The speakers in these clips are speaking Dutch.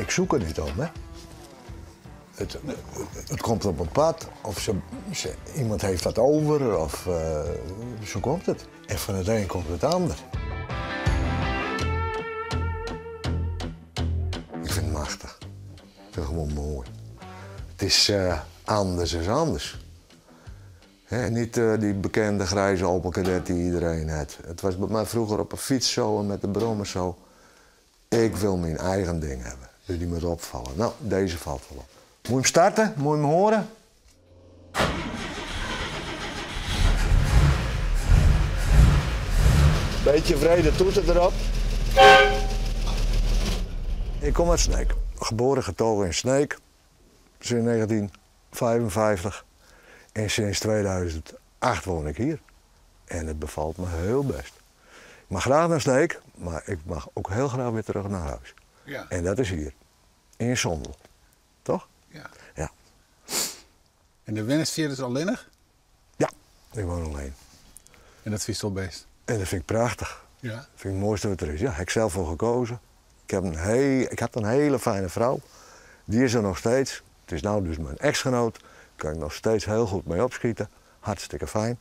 ik zoek er niet om, hè. Het komt op een pad, of iemand heeft dat over, of zo komt het. En van het een komt het ander. Ik vind het machtig. Ik vind het gewoon mooi. Het is anders is anders. Niet die bekende grijze Opel Kadett die iedereen had. Het was bij mij vroeger op een fiets zo en met de brommer zo. Ik wil mijn eigen ding hebben, dus die moet opvallen. Nou, deze valt wel op. Moet je hem starten? Moet je hem horen? Beetje vrede toeter erop. Ik kom uit Sneek. Geboren getogen in Sneek. Sinds 1955. En sinds 2008 woon ik hier. En het bevalt me heel best. Ik mag graag naar Sneek, maar ik mag ook heel graag weer terug naar huis. Ja. En dat is hier. In Sondel. Toch? Ja. Ja. En de Wennis vier is alleenig? Ja, ik woon alleen. En dat vind je wel best? En dat vind ik prachtig. Ja. Dat vind ik het mooiste wat er is. Ja, heb ik zelf voor gekozen. Ik had een hele fijne vrouw. Die is er nog steeds. Het is nou dus mijn echtgenoot. Daar kan ik nog steeds heel goed mee opschieten. Hartstikke fijn.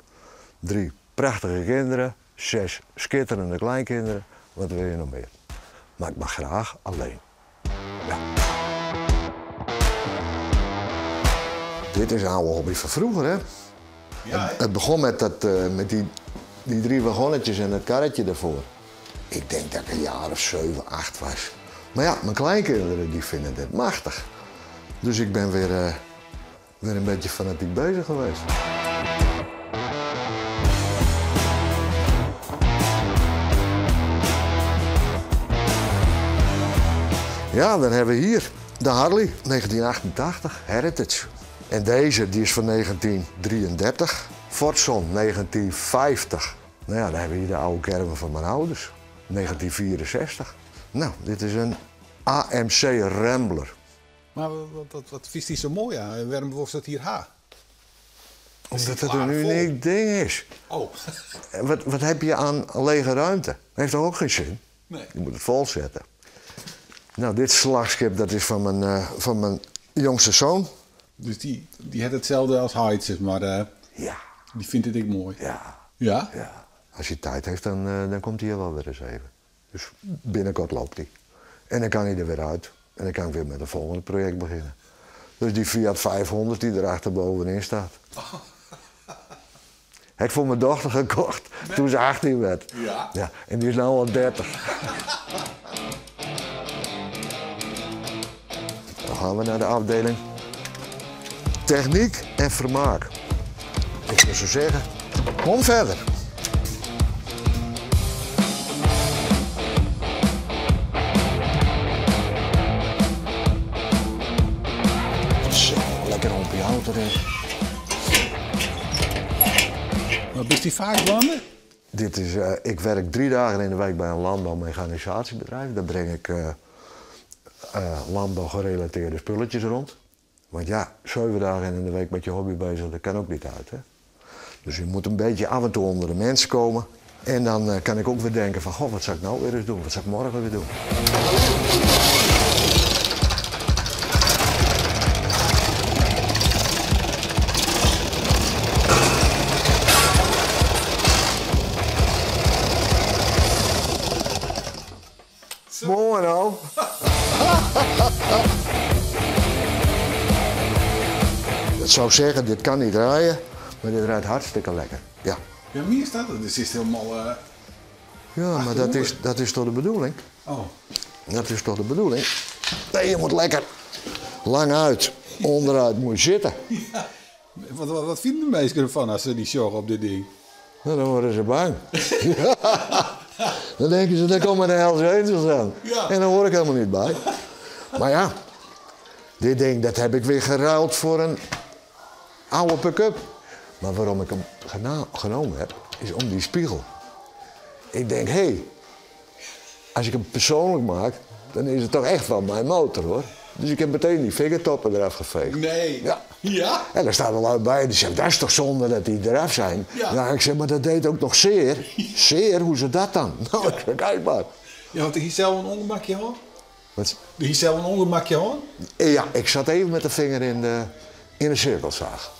3 prachtige kinderen. 6 schitterende kleinkinderen. Wat wil je nog meer? Maar ik mag graag alleen. Ja. Dit is een oude hobby van vroeger, hè? Ja, Het begon met die 3 wagonnetjes en het karretje ervoor. Ik denk dat ik een jaar of 7, 8 was. Maar ja, mijn kleinkinderen die vinden dit machtig. Dus ik ben weer een beetje fanatiek bezig geweest. Ja, dan hebben we hier de Harley, 1988, Heritage. En deze die is van 1933. Fordson, 1950. Nou ja, dan hebben we hier de oude caravan van mijn ouders, 1964. Nou, dit is een AMC Rambler. maar wat vies die zo mooi aan? Waarom wordt dat hier H? Omdat het een uniek ding is. Oh. Wat heb je aan lege ruimte? Dat heeft toch ook geen zin? Nee. Je moet het vol zetten. Nou, dit slagschip dat is van mijn jongste zoon. Dus die heeft hetzelfde als Hyde, zeg maar. Ja. Die vindt het ik mooi. Ja. Ja? Ja. Als hij tijd heeft, dan komt hij er wel weer eens even. Dus binnenkort loopt hij. En dan kan hij er weer uit. En dan kan ik weer met een volgende project beginnen. Dus die Fiat 500 die er achterbovenin staat. Oh. Heb ik voor mijn dochter gekocht toen ze 18 werd. Ja. Ja. En die is nu al 30. Dan gaan we naar de afdeling techniek en vermaak. Ik zou zo zeggen, kom verder. Zo, lekker op je auto erin. Maar is die vaak wandelen? Dit is, ik werk 3 dagen in de week bij een landbouwmechanisatiebedrijf. Daar breng ik landbouwgerelateerde spulletjes rond. Want ja, 7 dagen in de week met je hobby bezig, dat kan ook niet uit. Hè? Dus je moet een beetje af en toe onder de mensen komen. En dan kan ik ook weer denken van, goh, wat zou ik nou weer eens doen? Wat zou ik morgen weer doen? Mooi nou. Dat zou zeggen, dit kan niet draaien, maar dit rijdt hartstikke lekker. Ja, Ja, wie is dat? Dus is helemaal... ja maar dat is toch de bedoeling? Oh. Dat is toch de bedoeling? Nee, je moet lekker lang uit, onderuit moet je zitten. Ja. Wat vinden de meesten ervan als ze die sjoggen op dit ding? Nou, dan worden ze bang. Dan denken ze, daar komen de Hells Angels aan. Ja. En daar hoor ik helemaal niet bij. Maar ja, dit ding dat heb ik weer geruild voor een oude pick-up. Maar waarom ik hem genomen heb, is om die spiegel. Ik denk, hé, als ik hem persoonlijk maak, dan is het toch echt van mijn motor, hoor. Dus ik heb meteen die vingertoppen eraf geveegd. Nee. Ja. Ja? En daar staat wel uit bij, die zegt, dat is toch zonde dat die eraf zijn? Ja. Ja, ik zeg, maar dat deed ook nog zeer. Zeer, hoe zit dat dan? Nou, ik zeg, kijk maar. Ja, want hier zelf een ongemakje hoor. Die zelf een ondermakje hoor? Ja, ik zat even met de vinger in de cirkelzaag.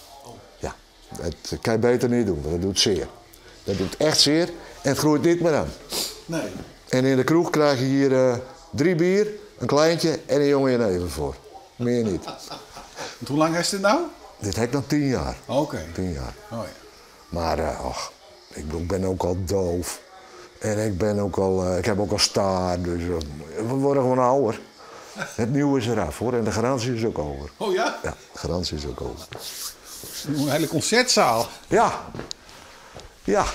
Ja, dat kan je beter niet doen, want dat doet zeer. Dat doet echt zeer en het groeit niet meer aan. Nee. En in de kroeg krijg je hier 3 bier, een kleintje en een jongen jenever voor. Meer niet. Want hoe lang is dit nou? Dit heb ik dan 10 jaar. Oké. 10 jaar. Oh, ja. Maar ik bedoel, ik ben ook al doof. En ik heb ook al staart, dus we worden gewoon ouder. Het nieuwe is eraf hoor, en de garantie is ook over. Oh ja? Ja, de garantie is ook over. Een hele concertzaal. Ja. Ja.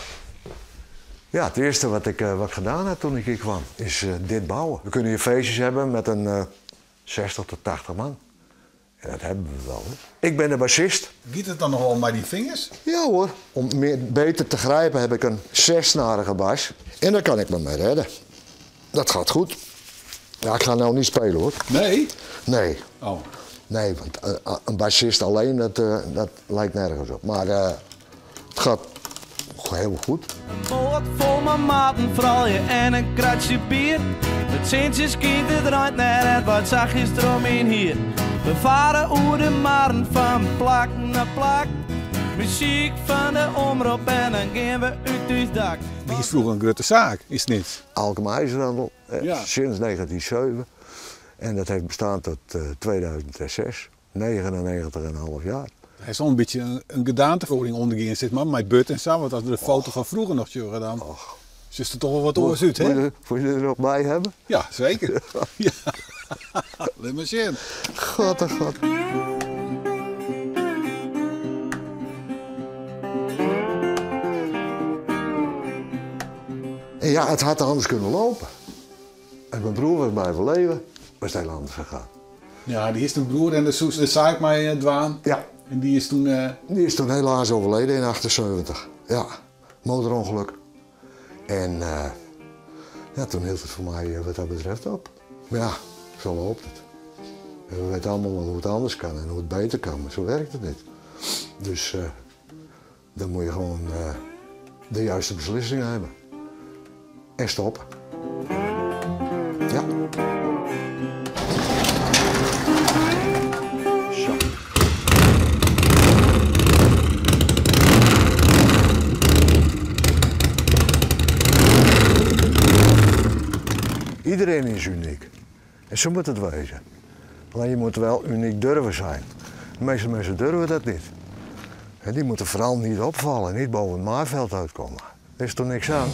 Ja, het eerste wat ik gedaan heb toen ik hier kwam, is dit bouwen. We kunnen hier feestjes hebben met een 60 tot 80 man. En dat hebben we wel. Hè. Ik ben de bassist. Giet het dan nog wel met die vingers? Ja hoor. Om beter te grijpen heb ik een 6-snarige bas. En daar kan ik me mee redden. Dat gaat goed. Ja, ik ga nou niet spelen hoor. Nee? Nee. Oh. Nee, want een bassist alleen, dat lijkt nergens op. Maar het gaat heel goed. Wat vol mijn maten, vooral je en een kratje bier. Het Sintjes kinderen draait naar het wat zachtjes eromheen hier. We varen over de maren van plak naar plak. Muziek van de omroep en dan gaan we uit het dak. Die is vroeger een grote zaak, is het niet? Alkem IJzerhandel, Ja. sinds 1907. En dat heeft bestaan tot 2006. 99,5 jaar. Hij is al een beetje een gedaanteverhouding ondergegaan, zeg maar. Met Bert en Sam, want als we de foto van vroeger nog zo gedaan. Dus is er toch wel wat oors uit, hè? Moet je er nog bij hebben? Ja, zeker. Ja. Laat maar zien. God, oh god. En ja, het had anders kunnen lopen. En mijn broer was blijven leven, was het heel anders gegaan. Ja, die is een broer en de zaak mij Dwaan. Ja. En die is toen... Die is toen helaas overleden in 78. Ja, motorongeluk. En ja, toen hield het voor mij wat dat betreft op. Maar ja, zo loopt het. En we weten allemaal wel hoe het anders kan en hoe het beter kan, maar zo werkt het niet. Dus dan moet je gewoon de juiste beslissingen hebben. En stoppen. Ja. Zo. Iedereen is uniek. En zo moet het wezen. Alleen je moet wel uniek durven zijn. De meeste mensen durven dat niet. En die moeten vooral niet opvallen, niet boven het maaiveld uitkomen. Er is toch niks aan.